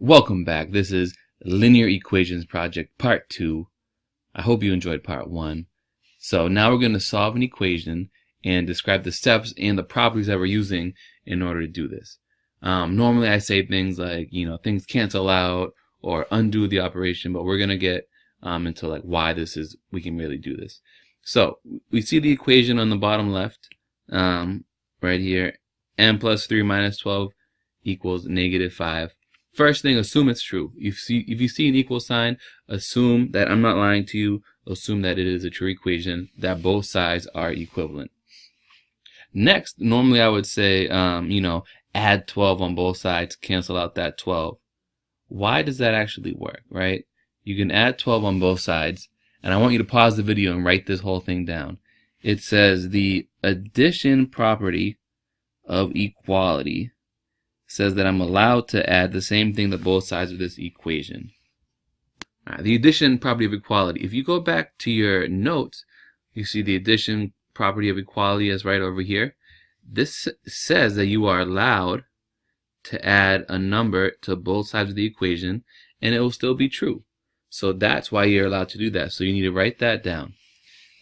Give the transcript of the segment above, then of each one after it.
Welcome back. This is Linear Equations Project Part 2. I hope you enjoyed Part 1. So now we're going to solve an equation and describe the steps and the properties that we're using in order to do this. Normally I say things like, things cancel out or undo the operation, but we're going to get into like why we can really do this. So we see the equation on the bottom left right here. n plus 3 minus 12 equals negative 5. First thing, assume it's true. If you see an equal sign, assume that I'm not lying to you. Assume that it is a true equation, that both sides are equivalent. Next, normally I would say, add 12 on both sides, cancel out that 12. Why does that actually work, right? You can add 12 on both sides, and I want you to pause the video and write this whole thing down. It says the addition property of equality says that I'm allowed to add the same thing to both sides of this equation. The addition property of equality. If you go back to your notes, you see the addition property of equality is right over here. This says that you are allowed to add a number to both sides of the equation and it will still be true. So that's why you're allowed to do that. So you need to write that down.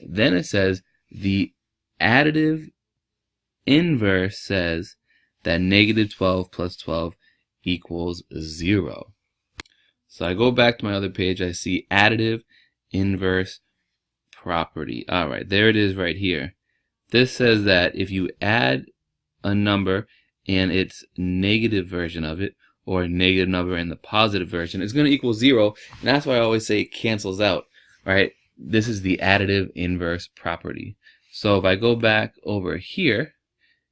Then it says the additive inverse says that negative 12 plus 12 equals 0. So I go back to my other page, I see additive inverse property. Alright, there it is right here. This says that if you add a number and its negative version of it, or a negative number in the positive version, it's going to equal 0, and that's why I always say it cancels out, right? This is the additive inverse property. So if I go back over here,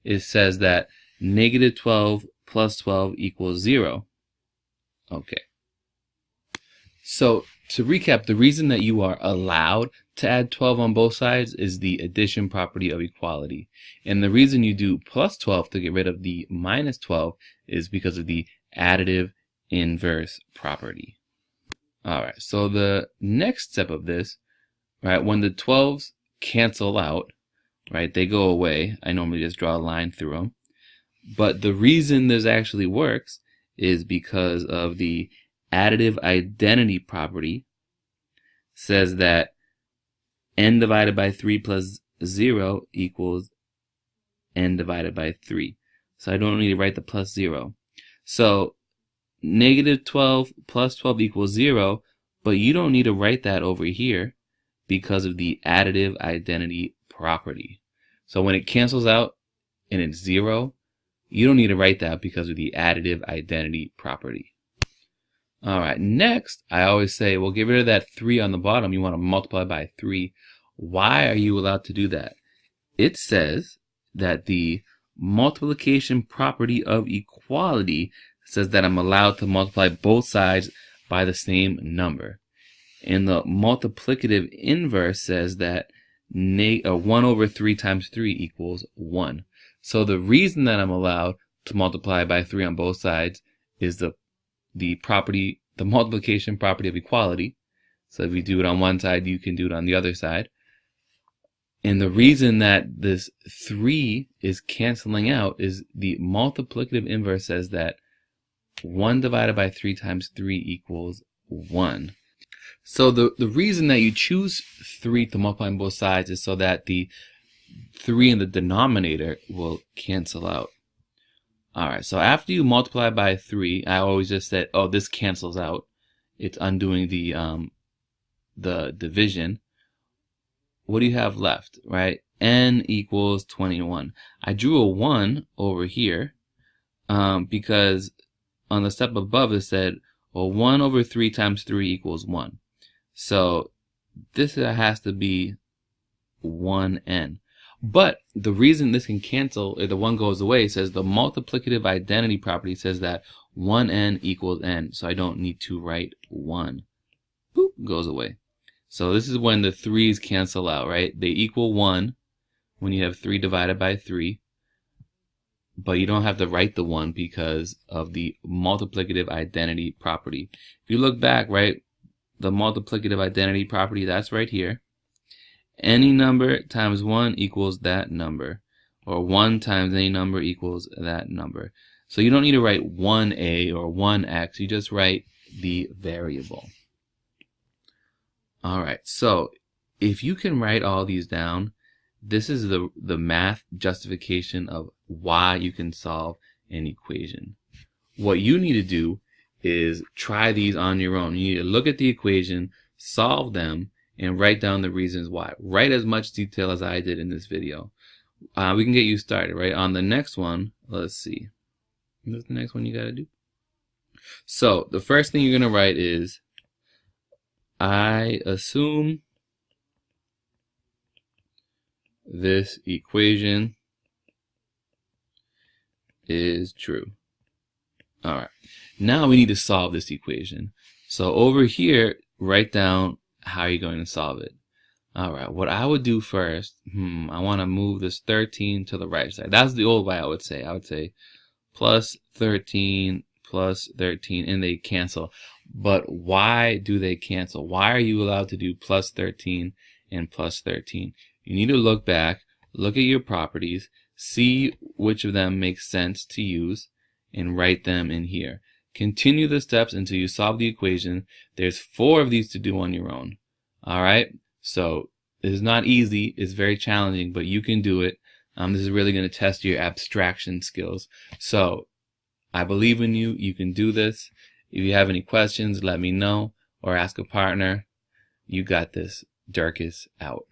it says that negative 12 plus 12 equals 0. Okay. So to recap, the reason that you are allowed to add 12 on both sides is the addition property of equality. And the reason you do plus 12 to get rid of the minus 12 is because of the additive inverse property. Alright, so the next step of this, right, when the 12s cancel out, right, they go away. I normally just draw a line through them. But the reason this actually works is because of the additive identity property. Says that n divided by 3 plus 0 equals n divided by 3. So I don't need to write the plus 0. So negative 12 plus 12 equals 0, but you don't need to write that over here because of the additive identity property. So when it cancels out and it's 0, you don't need to write that because of the additive identity property. Alright, next, I always say, well, get rid of that 3 on the bottom. You want to multiply by 3. Why are you allowed to do that? It says that the multiplication property of equality says that I'm allowed to multiply both sides by the same number. And the multiplicative inverse says that 1 over 3 times 3 equals 1. So the reason that I'm allowed to multiply by 3 on both sides is the multiplication property of equality. So if you do it on one side, you can do it on the other side. And the reason that this 3 is canceling out is the multiplicative inverse says that 1 divided by 3 times 3 equals 1. So the reason that you choose 3 to multiply on both sides is so that the 3 in the denominator will cancel out. Alright, so after you multiply by 3, I always just said, oh, this cancels out. It's undoing the division. What do you have left, right? N equals 21. I drew a 1 over here because on the step above it said, well, 1 over 3 times 3 equals 1. So this has to be 1n. But the reason this can cancel, or the 1 goes away, says the multiplicative identity property says that 1n equals n. So I don't need to write 1. Boop, goes away. So this is when the 3's cancel out, right? They equal 1 when you have 3 divided by 3. But you don't have to write the 1 because of the multiplicative identity property. If you look back, right, the multiplicative identity property, that's right here. Any number times 1 equals that number, or 1 times any number equals that number. So you don't need to write 1a or 1x. You just write the variable. All right, so if you can write all these down, this is the math justification of why you can solve an equation. What you need to do is try these on your own. You need to look at the equation, solve them, and write down the reasons why. Write as much detail as I did in this video. We can get you started, right? On the next one, let's see. What's the next one you got to do? So the first thing you're going to write is, I assume this equation is true. All right. Now we need to solve this equation. So over here, write down how you're going to solve it. All right. What I would do first, I want to move this 13 to the right side. That's the old way I would say. I would say plus 13 plus 13, and they cancel. But why do they cancel? Why are you allowed to do plus 13 and plus 13? You need to look back, look at your properties, see which of them makes sense to use, and write them in here. Continue the steps until you solve the equation. There's 4 of these to do on your own. All right? So this is not easy. It's very challenging, but you can do it. This is really going to test your abstraction skills. So I believe in you. You can do this. If you have any questions, let me know or ask a partner. You got this. Dirk is out.